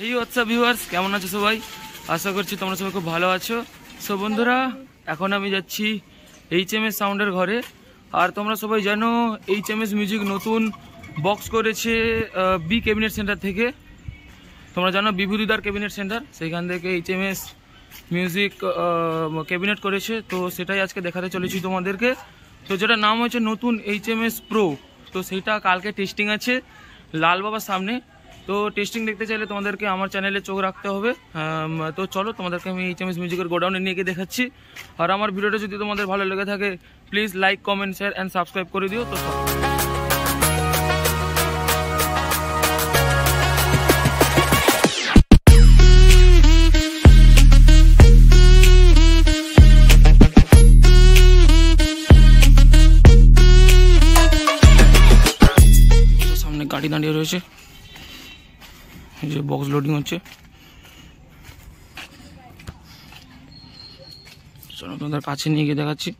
এই WhatsApp viewers, কেমন আছো সবাই? আশা করছি তোমরা সবাই খুব ভালো আছো। সো বন্ধুরা, এখন আমি যাচ্ছি HMS সাউন্ডের ঘরে। আর তোমরা সবাই জানো HMS মিউজিক নতুন বক্স করেছে বি ক্যাবিনেট সেন্টার থেকে। তোমরা জানো বিভূতিদার ক্যাবিনেট সেন্টার, সেইখান থেকে HMS মিউজিক ক্যাবিনেট করেছে। তো সেটাই আজকে দেখাতে চলেছি তোমাদেরকে। তো যেটা নাম হয়েছে নতুন HMS প্রো, তো সেইটা কালকে টেস্টিং আছে লাল বাবার সামনে। তো টেস্টিং দেখতে চাইলে তোমাদেরকে আমার চ্যানেলে চোখ রাখতে হবে। তো চলো, তোমাদেরকে আমি HMS মিউজিকের গোডাউনে নিয়ে গিয়ে দেখাচ্ছি। আর আমার ভিডিওটা যদি তোমাদের ভালো লেগে থাকে, please like, comment, share and subscribe করে দিও। তো সামনে গাড়ি দাঁড়িয়ে রয়েছে, এই যে বক্স লোডিং হচ্ছে। চলো তোমাদের কাছে নিয়ে গিয়ে দেখাচ্ছি।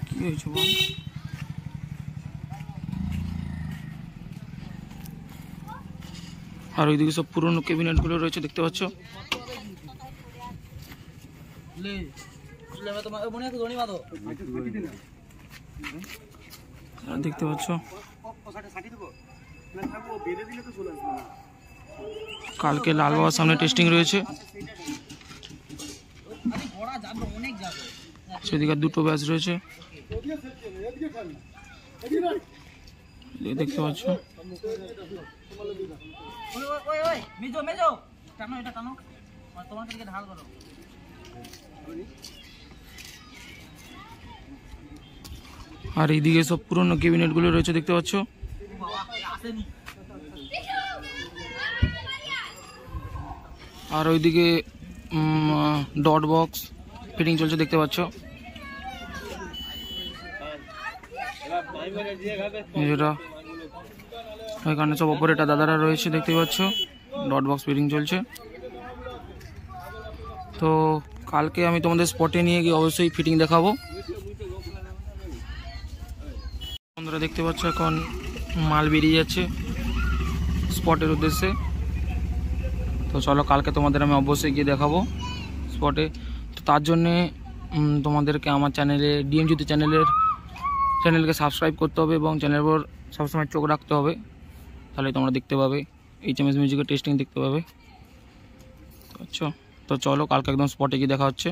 কি হয়েছে বল? আর ওইদিকে সব পুরনো ক্যাবিনেট গুলো রয়েছে, দেখতে পাচ্ছ। দেখতে পাচ্ছ কালকে লাল বাবার সামনে টেস্টিং রয়েছে। সেদিকে দুটো ব্যাচ রয়েছে, দেখতে পাচ্ছ। আর এইদিকে সব পুরনো ক্যাবিনেট গুলো রয়েছে, দেখতে পাচ্ছ। আর ওইদিকে ডট বক্স ফিটিং চলছে, দেখতে পাচ্ছ। যেটা ওইখানে সব অপারেটর দাদারা রয়েছে, দেখতে পাচ্ছ। ডট বক্স ফিটিং চলছে। তো কালকে আমি তোমাদের স্পটে নিয়ে গিয়ে অবশ্যই ফিটিং দেখাবো। বন্ধুরা দেখতে পাচ্ছ এখন মাল বেরিয়ে যাচ্ছে স্পটের উদ্দেশ্যে। তো চলো, কালকে তোমাদের আমি অবশ্যই গিয়ে দেখাবো স্পটে। তো তার জন্যে তোমাদেরকে আমার চ্যানেলে ডিএমজিতে চ্যানেলকে সাবস্ক্রাইব করতে হবে এবং চ্যানেলের উপর সবসময় চোখ রাখতে হবে। তাহলে তোমরা দেখতে পাবে HMS মিউজিকের টেস্টিং দেখতে পাবে। আচ্ছা, তো চলো কালকে একদম স্পটে গিয়ে দেখা হচ্ছে।